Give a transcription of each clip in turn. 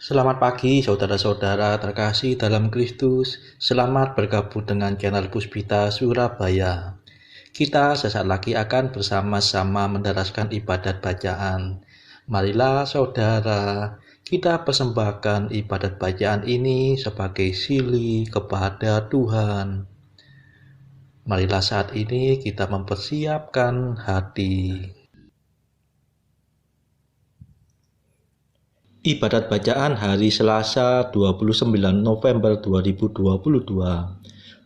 Selamat pagi saudara-saudara terkasih dalam Kristus. Selamat bergabung dengan channel Puspita Surabaya. Kita sesaat lagi akan bersama-sama menderaskan ibadat bacaan. Marilah saudara, kita persembahkan ibadat bacaan ini sebagai sili kepada Tuhan. Marilah saat ini kita mempersiapkan hati. Ibadat bacaan hari Selasa 29 November 2022.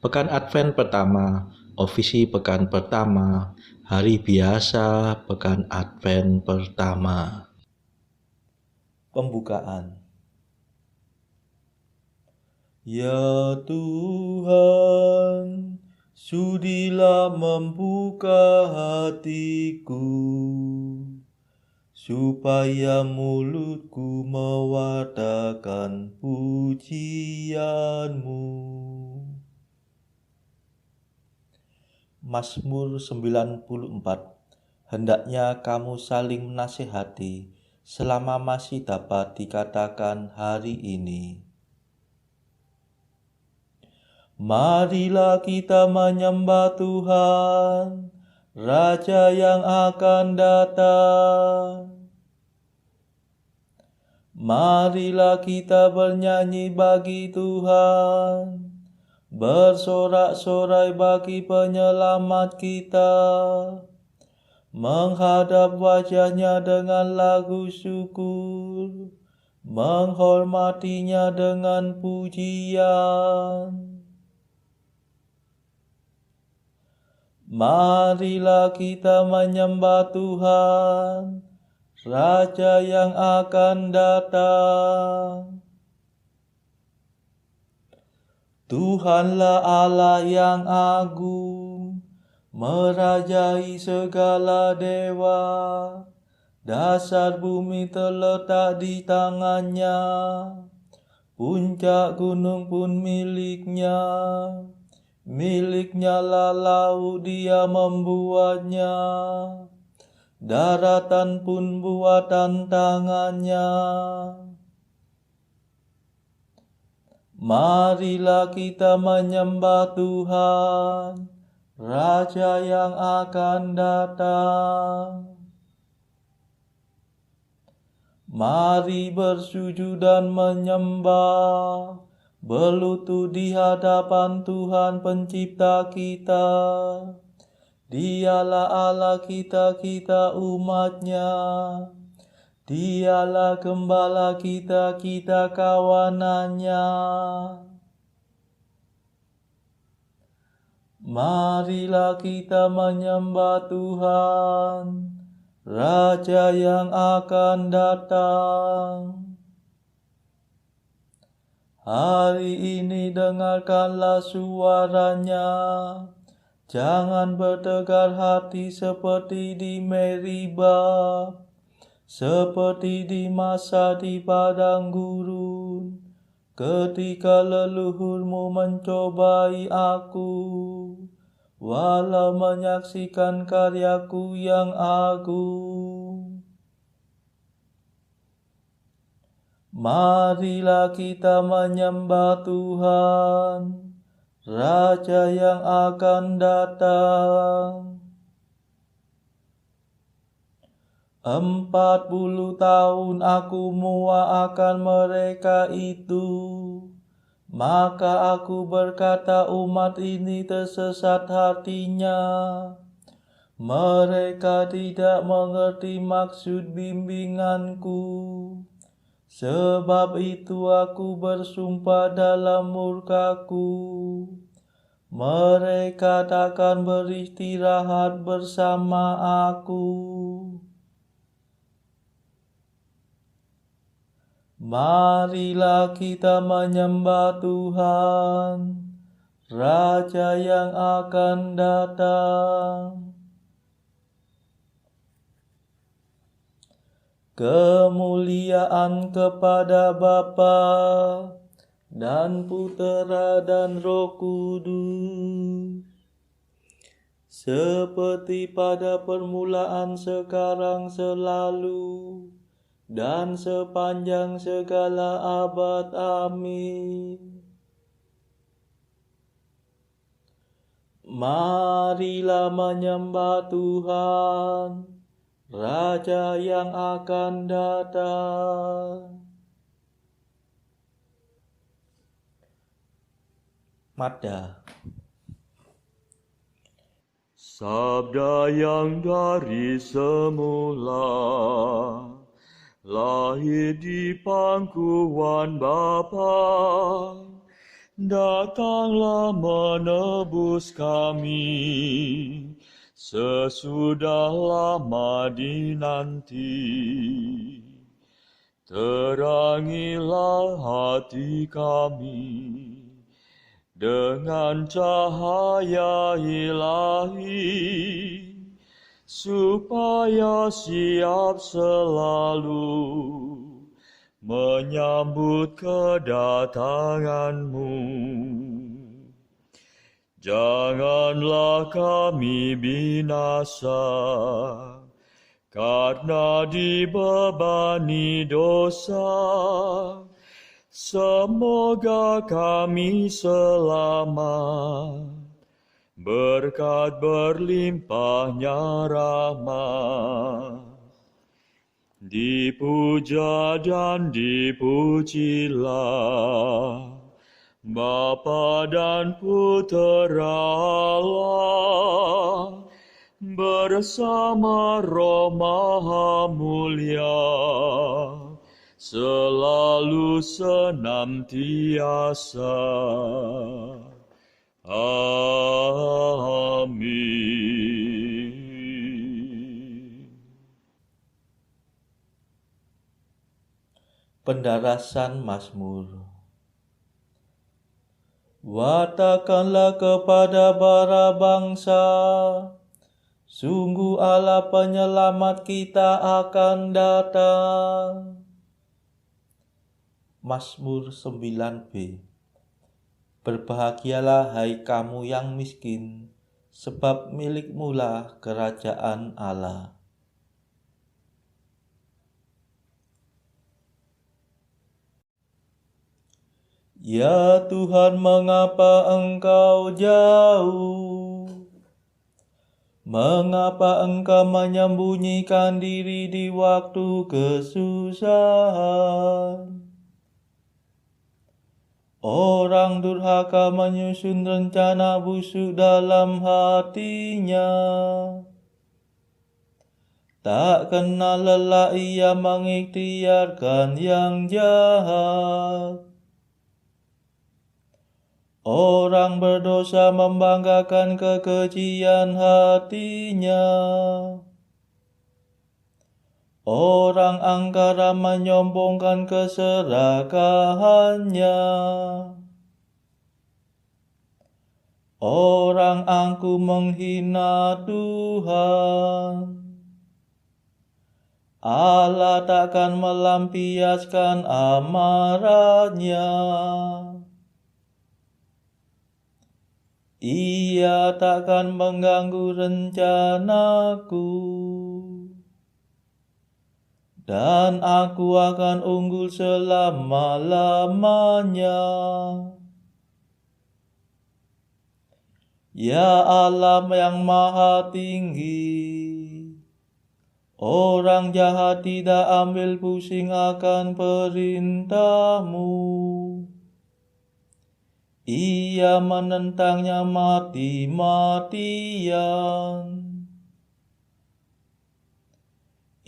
Pekan Advent pertama, ofisi pekan pertama, hari biasa pekan Advent pertama. Pembukaan. Ya Tuhan, sudilah membuka hatiku, supaya mulutku mewartakan pujian-Mu. Mazmur 94. Hendaknya kamu saling menasihati selama masih dapat dikatakan hari ini. Marilah kita menyembah Tuhan, Raja yang akan datang. Marilah kita bernyanyi bagi Tuhan, bersorak-sorai bagi penyelamat kita, menghadap wajahnya dengan lagu syukur, menghormatinya dengan pujian. Marilah kita menyembah Tuhan, Raja yang akan datang. Tuhanlah Allah yang agung, merajai segala dewa. Dasar bumi terletak di tangannya, puncak gunung pun miliknya. Miliknya lah laut, dia membuatnya, daratan pun buatan tangannya. Marilah kita menyembah Tuhan, Raja yang akan datang. Mari bersujud dan menyembah, berlutut di hadapan Tuhan pencipta kita. Dialah Allah kita, kita umatnya. Dialah gembala kita, kita kawanannya. Marilah kita menyembah Tuhan, Raja yang akan datang. Hari ini dengarkanlah suaranya, jangan bertegar hati seperti di Meriba, seperti di masa di padang gurun, ketika leluhurmu mencobai aku, walau menyaksikan karyaku yang agung. Marilah kita menyembah Tuhan, Raja yang akan datang. 40 tahun aku muak akan mereka itu, maka aku berkata umat ini tersesat hatinya. Mereka tidak mengerti maksud bimbinganku. Sebab itu aku bersumpah dalam murkaku, mereka takkan beristirahat bersama aku. Marilah kita menyembah Tuhan, Raja yang akan datang. Kemuliaan kepada Bapa dan Putera dan Roh Kudus, seperti pada permulaan, sekarang, selalu, dan sepanjang segala abad. Amin. Marilah menyembah Tuhan, Raja yang akan datang. Mada. Sabda yang dari semula lahir di pangkuan Bapa, datanglah menebus kami sesudah lama dinanti. Terangilah hati kami dengan cahaya ilahi, supaya siap selalu menyambut kedatangan-Mu. Janganlah kami binasa karena dibebani dosa. Semoga kami selamat berkat berlimpahnya rahmat. Dipuja dan dipujilah Bapa dan Putera Allah bersama Roh Maha Mulia, selalu senantiasa. Amin. Pendarasan Mazmur. Watakanlah kepada bara bangsa, sungguh Allah penyelamat kita akan datang. Mazmur 9b. Berbahagialah hai kamu yang miskin, sebab milikmulah kerajaan Allah. Ya Tuhan, mengapa Engkau jauh? Mengapa Engkau menyembunyikan diri di waktu kesusahan? Orang durhaka menyusun rencana busuk dalam hatinya. Tak kenal lelah ia mengikhtiarkan yang jahat. Orang berdosa membanggakan kekejian hatinya. Orang angkara menyombongkan keserakahannya. Orang angkuh menghina Tuhan. Allah takkan melampiaskan amarahnya. Ia takkan mengganggu rencanaku, dan aku akan unggul selama-lamanya. Ya Allah yang maha tinggi, orang jahat tidak ambil pusing akan perintah-Mu. Ia menentangnya mati-matian.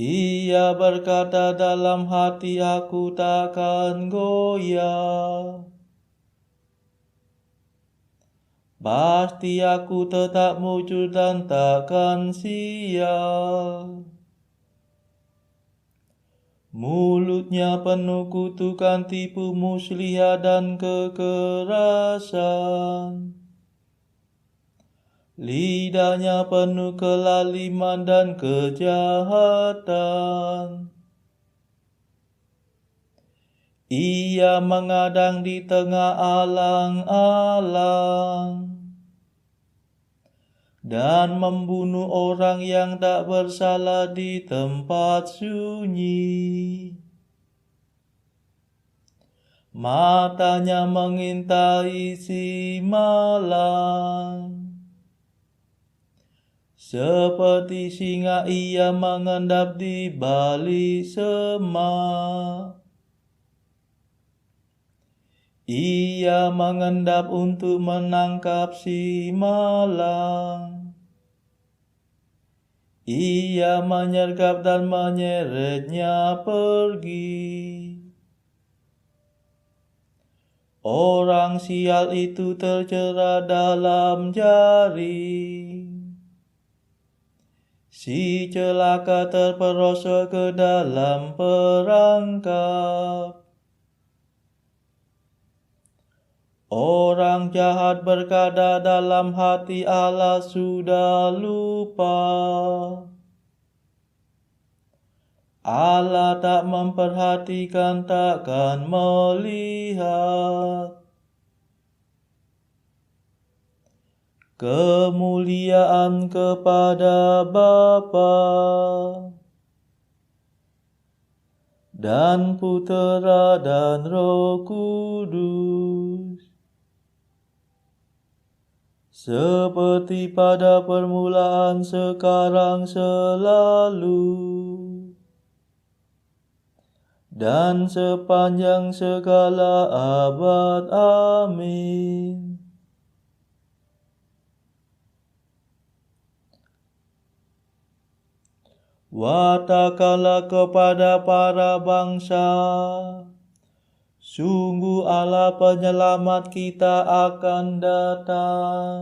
Ia berkata dalam hati, aku takkan goyah. Pasti aku tetap muncul dan takkan sial. Mulutnya penuh kutukan, tipu muslihat dan kekerasan. Lidahnya penuh kelaliman dan kejahatan. Ia mengadang di tengah alang-alang dan membunuh orang yang tak bersalah di tempat sunyi. Matanya mengintai si malang. Seperti singa ia mengendap di balik semak. Ia mengendap untuk menangkap si malang. Ia menyergap dan menyeretnya pergi. Orang sial itu terjerat dalam jaring. Si celaka terperosok ke dalam perangkap. Orang jahat berkata dalam hati, Allah sudah lupa. Allah tak memperhatikan, takkan melihat. Kemuliaan kepada Bapa dan Putera dan Roh Kudus, seperti pada permulaan, sekarang, selalu, dan sepanjang segala abad. Amin. Watakkanlah kepada para bangsa, sungguh Allah penyelamat kita akan datang.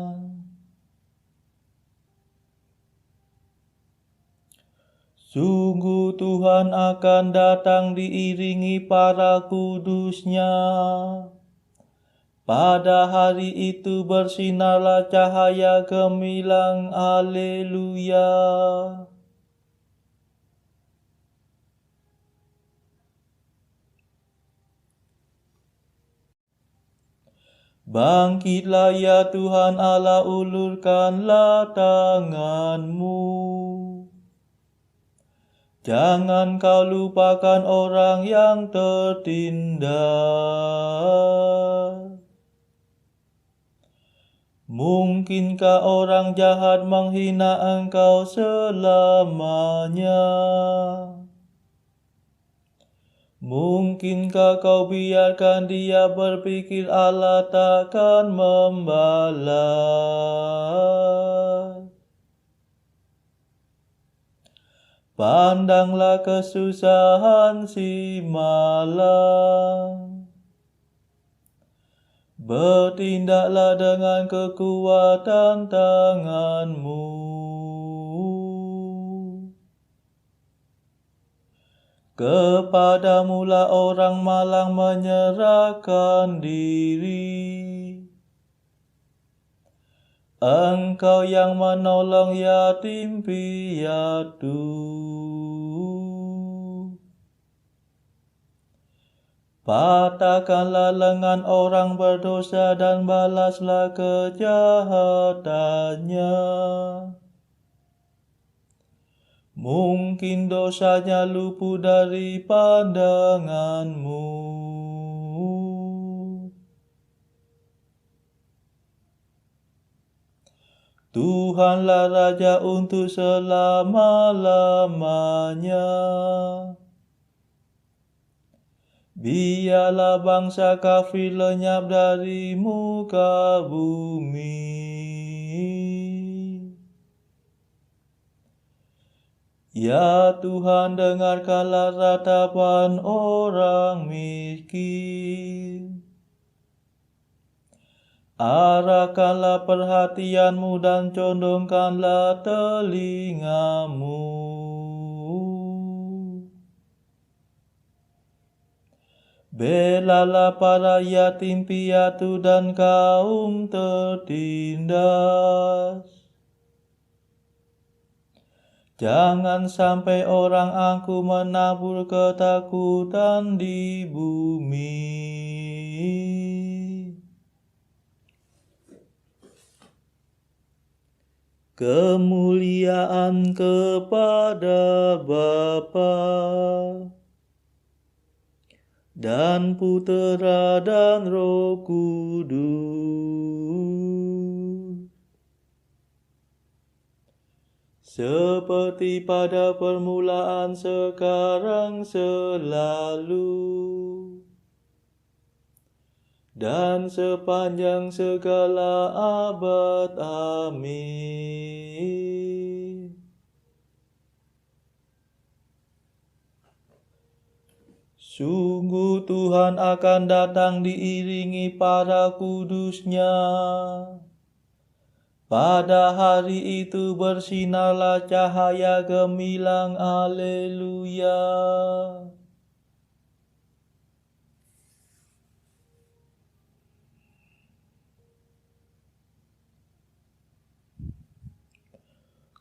Sungguh Tuhan akan datang diiringi para kudus-Nya. Pada hari itu bersinarlah cahaya gemilang. Haleluya. Bangkitlah ya Tuhan Allah, ulurkanlah tangan-Mu. Jangan Kau lupakan orang yang tertindas. Mungkinkah orang jahat menghina Engkau selamanya? Mungkinkah Kau biarkan dia berpikir Allah takkan membalas? Pandanglah kesusahan si malang. Bertindaklah dengan kekuatan tangan-Mu. Kepadamu-lah orang malang menyerahkan diri. Engkau yang menolong yatim piatu. Patahkanlah lengan orang berdosa dan balaslah kejahatannya. Mungkin dosanya luput dari pandangan-Mu. Tuhanlah Raja untuk selama-lamanya. Biarlah bangsa kafir lenyap dari muka bumi. Ya Tuhan, dengarkanlah ratapan orang miskin. Arahkanlah perhatian-Mu dan condongkanlah telinga-Mu. Belalah para yatim piatu dan kaum tertindas. Jangan sampai orang aku menabur ketakutan di bumi. Kemuliaan kepada Bapa dan Putera dan Roh Kudus, seperti pada permulaan, sekarang, selalu, dan sepanjang segala abad. Amin. Sungguh Tuhan akan datang diiringi para kudus-Nya. Pada hari itu bersinarlah cahaya gemilang. Haleluya.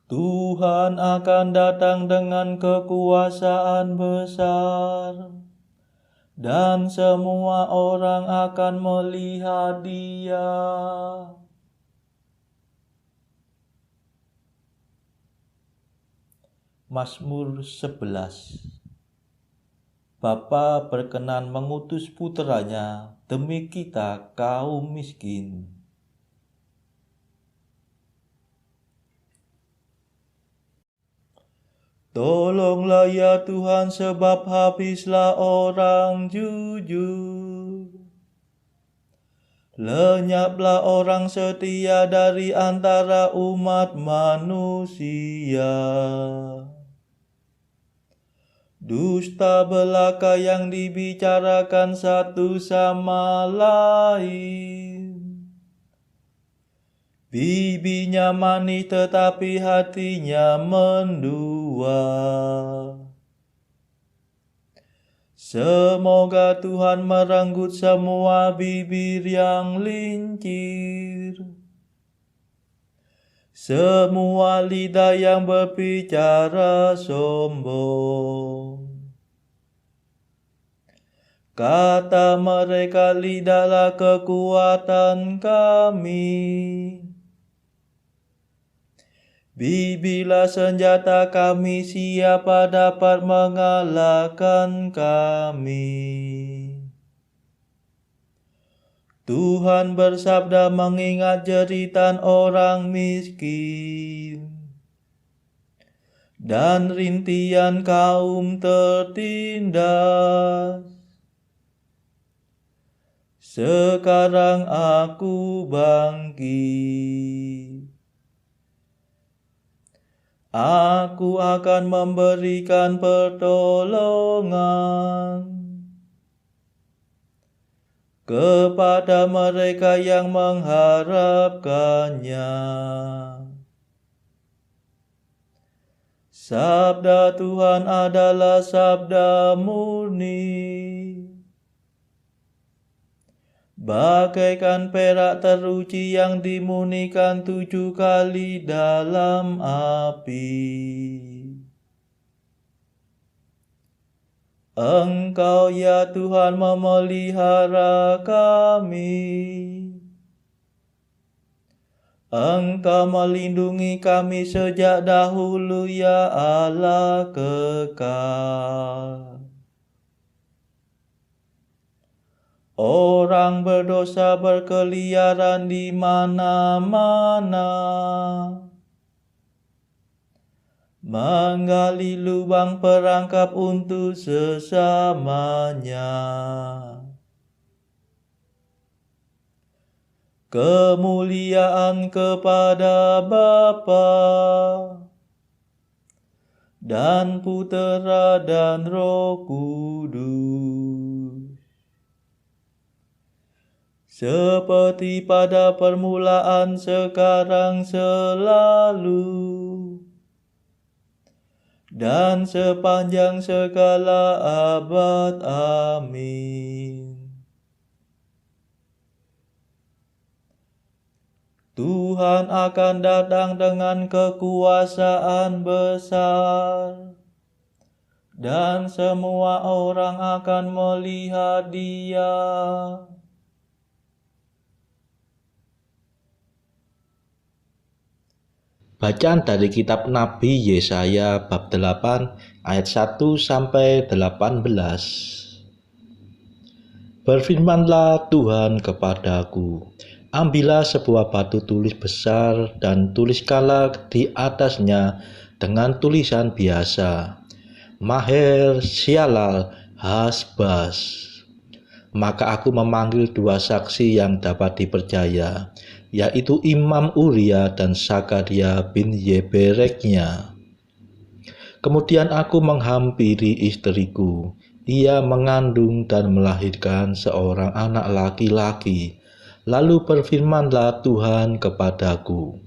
Tuhan akan datang dengan kekuasaan besar, dan semua orang akan melihat Dia. Mazmur 11. Bapa berkenan mengutus puteranya demi kita kaum miskin. Tolonglah ya Tuhan, sebab habislah orang jujur. Lenyaplah orang setia dari antara umat manusia. Dusta belaka yang dibicarakan satu sama lain. Bibinya manis tetapi hatinya mendua. Semoga Tuhan merenggut semua bibir yang lincir, semua lidah yang berbicara sombong. Kata mereka, lidahlah kekuatan kami. Bibirlah senjata kami, siapa dapat mengalahkan kami? Tuhan bersabda mengingat jeritan orang miskin dan rintihan kaum tertindas. Sekarang aku bangkit. Aku akan memberikan pertolongan kepada mereka yang mengharapkannya. Sabda Tuhan adalah sabda murni, bagaikan perak teruji yang dimurnikan 7 kali dalam api. Engkau ya Tuhan memelihara kami. Engkau melindungi kami sejak dahulu ya Allah kekal. Orang berdosa berkeliaran di mana-mana, menggali lubang perangkap untuk sesamanya. Kemuliaan kepada Bapa dan Putera dan Roh Kudus, seperti pada permulaan, sekarang, selalu, dan sepanjang segala abad. Amin. Tuhan akan datang dengan kekuasaan besar, dan semua orang akan melihat Dia. Bacaan dari kitab Nabi Yesaya bab 8 ayat 1 sampai 18. Berfirmanlah Tuhan kepadaku, ambillah sebuah batu tulis besar dan tuliskanlah di atasnya dengan tulisan biasa, Maher Shalal Hasbaz. Maka aku memanggil dua saksi yang dapat dipercaya, yaitu Imam Uria dan Zakaria bin Yebereknya. Kemudian aku menghampiri istriku. Ia mengandung dan melahirkan seorang anak laki-laki. Lalu berfirmanlah Tuhan kepadaku,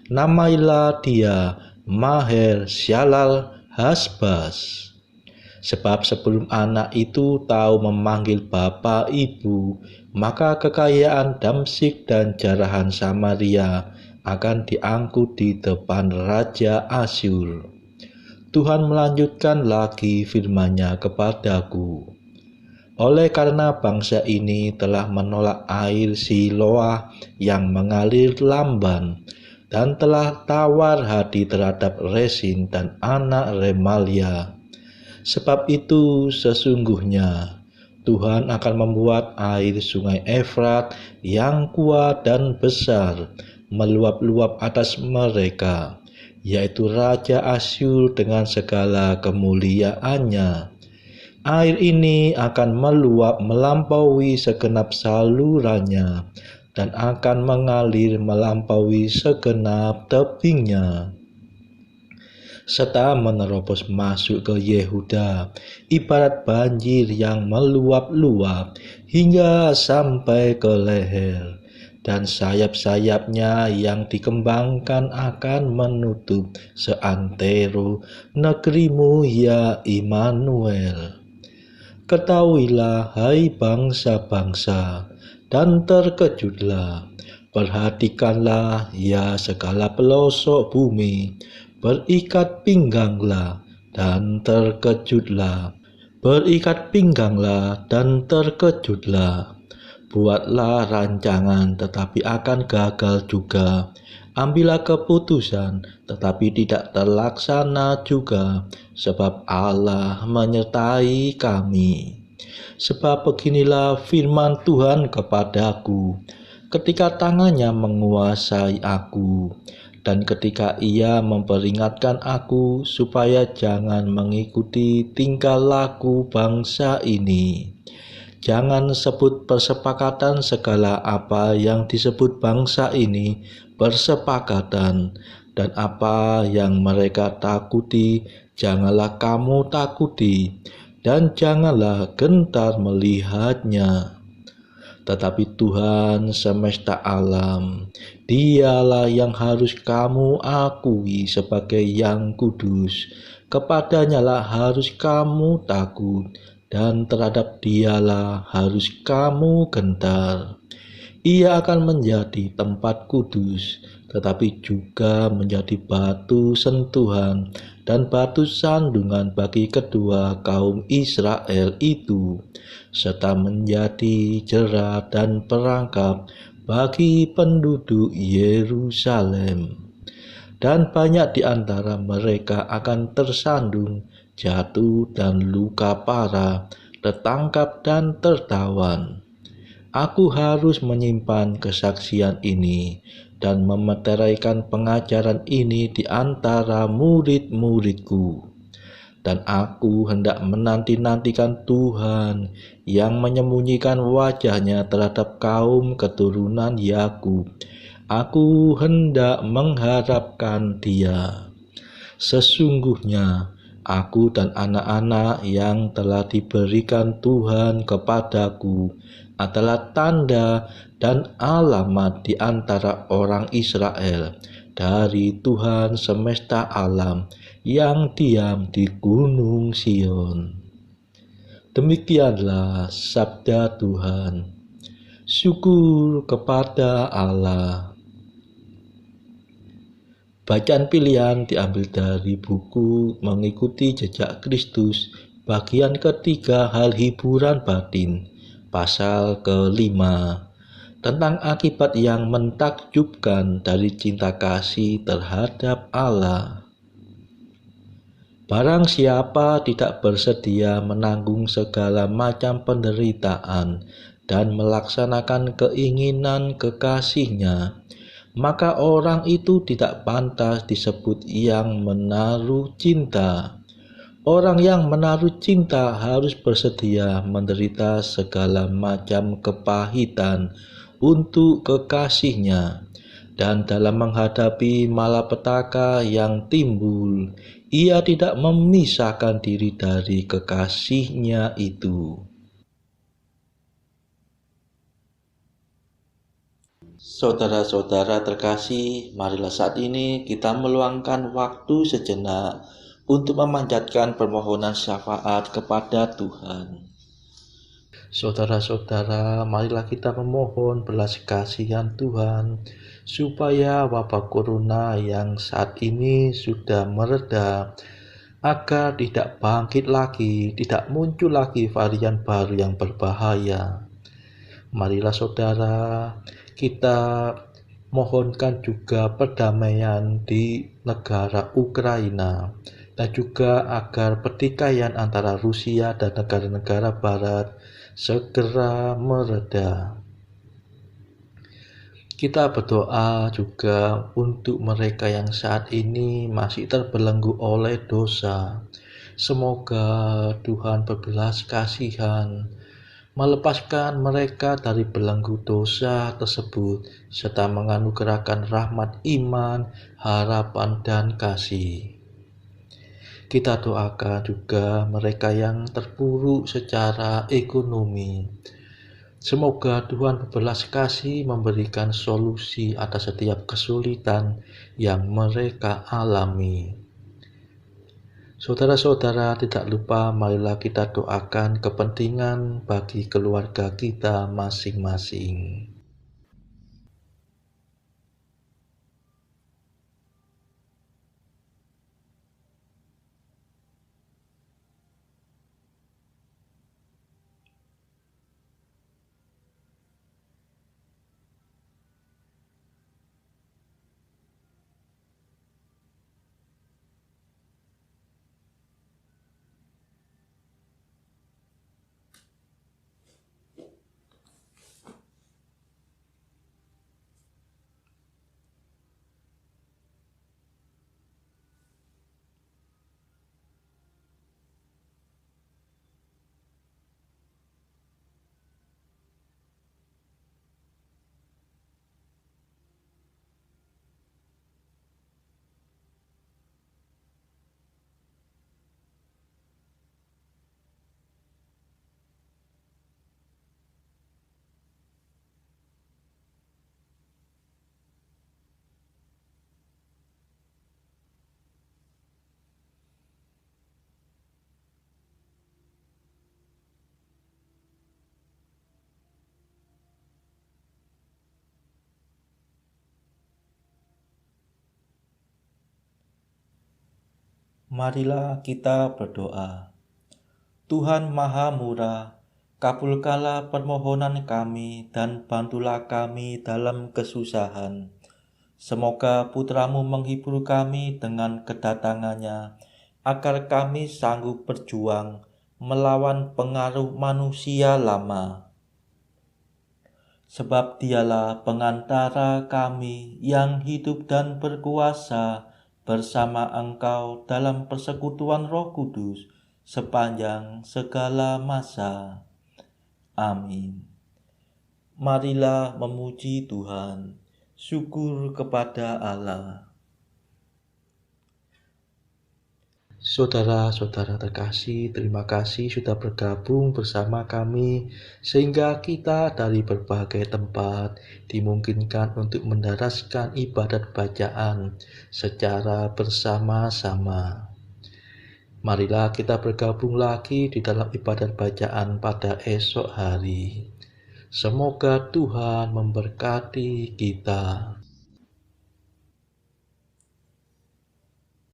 namailah dia Maher Shalal Hasbaz. Sebab sebelum anak itu tahu memanggil bapa ibu, maka kekayaan Damsyik dan jarahan Samaria akan diangkut di depan Raja Asyur. Tuhan melanjutkan lagi firman-Nya kepadaku. Oleh karena bangsa ini telah menolak air Siloah yang mengalir lamban, dan telah tawar hati terhadap Resin dan anak Remalia. Sebab itu sesungguhnya Tuhan akan membuat air sungai Efrat yang kuat dan besar meluap-luap atas mereka, yaitu Raja Asyur dengan segala kemuliaannya. Air ini akan meluap melampaui segenap salurannya dan akan mengalir melampaui segenap tebingnya, serta menerobos masuk ke Yehuda, ibarat banjir yang meluap-luap hingga sampai ke leher, dan sayap-sayapnya yang dikembangkan akan menutup seantero negerimu, ya Immanuel. Ketahuilah, hai bangsa-bangsa, dan terkejutlah. Perhatikanlah, ya segala pelosok bumi. Berikat pingganglah dan terkejutlah. Berikat pingganglah dan terkejutlah. Buatlah rancangan tetapi akan gagal juga. Ambillah keputusan tetapi tidak terlaksana juga, sebab Allah menyertai kami. Sebab beginilah firman Tuhan kepadaku, ketika tangannya menguasai aku, dan ketika ia memperingatkan aku supaya jangan mengikuti tingkah laku bangsa ini. Jangan sebut persepakatan segala apa yang disebut bangsa ini persepakatan, dan apa yang mereka takuti janganlah kamu takuti, dan janganlah gentar melihatnya. Tetapi Tuhan semesta alam, Dialah yang harus kamu akui sebagai yang kudus. Kepadanya lah harus kamu takut, dan terhadap Dialah harus kamu gentar. Ia akan menjadi tempat kudus, tetapi juga menjadi batu sentuhan dan batu sandungan bagi kedua kaum Israel itu, serta menjadi jerat dan perangkap bagi penduduk Yerusalem. Dan banyak di antara mereka akan tersandung, jatuh dan luka parah, tertangkap dan tertawan. Aku harus menyimpan kesaksian ini dan memeteraikan pengajaran ini di antara murid-muridku. Dan aku hendak menanti-nantikan Tuhan yang menyembunyikan wajahnya terhadap kaum keturunan Yakub. Aku hendak mengharapkan Dia. Sesungguhnya aku dan anak-anak yang telah diberikan Tuhan kepadaku adalah tanda dan alamat di antara orang Israel dari Tuhan semesta alam yang diam di gunung Sion. Demikianlah sabda Tuhan. Syukur kepada Allah. Bacaan pilihan diambil dari buku Mengikuti Jejak Kristus, bagian ketiga, hal hiburan batin, pasal ke-5. tentang akibat yang mentakjubkan dari cinta kasih terhadap Allah. Barang siapa tidak bersedia menanggung segala macam penderitaan dan melaksanakan keinginan kekasihnya, maka orang itu tidak pantas disebut yang menaruh cinta. Orang yang menaruh cinta harus bersedia menderita segala macam kepahitan untuk kekasihnya, dan dalam menghadapi malapetaka yang timbul, ia tidak memisahkan diri dari kekasihnya itu. Saudara-saudara terkasih, marilah saat ini kita meluangkan waktu sejenak untuk memanjatkan permohonan syafaat kepada Tuhan. Saudara-saudara, marilah kita memohon belas kasihan Tuhan, supaya wabah corona yang saat ini sudah mereda, agar tidak bangkit lagi, tidak muncul lagi varian baru yang berbahaya. Marilah saudara, kita mohonkan juga perdamaian di negara Ukraina, dan juga agar pertikaian antara Rusia dan negara-negara barat segera mereda. Kita berdoa juga untuk mereka yang saat ini masih terbelenggu oleh dosa. Semoga Tuhan berbelas kasihan, melepaskan mereka dari belenggu dosa tersebut, serta menganugerahkan rahmat iman, harapan, dan kasih. Kita doakan juga mereka yang terpuruk secara ekonomi. Semoga Tuhan berbelas kasih memberikan solusi atas setiap kesulitan yang mereka alami. Saudara-saudara, tidak lupa marilah kita doakan kepentingan bagi keluarga kita masing-masing. Marilah kita berdoa. Tuhan Maha Murah, kabulkanlah permohonan kami dan bantulah kami dalam kesusahan. Semoga Putra-Mu menghibur kami dengan kedatangannya, agar kami sanggup berjuang melawan pengaruh manusia lama. Sebab Dialah pengantara kami yang hidup dan berkuasa bersama Engkau dalam persekutuan Roh Kudus sepanjang segala masa. Amin. Marilah memuji Tuhan. Syukur kepada Allah. Saudara-saudara terkasih, terima kasih sudah bergabung bersama kami, sehingga kita dari berbagai tempat dimungkinkan untuk mendaraskan ibadat bacaan secara bersama-sama. Marilah kita bergabung lagi di dalam ibadat bacaan pada esok hari. Semoga Tuhan memberkati kita.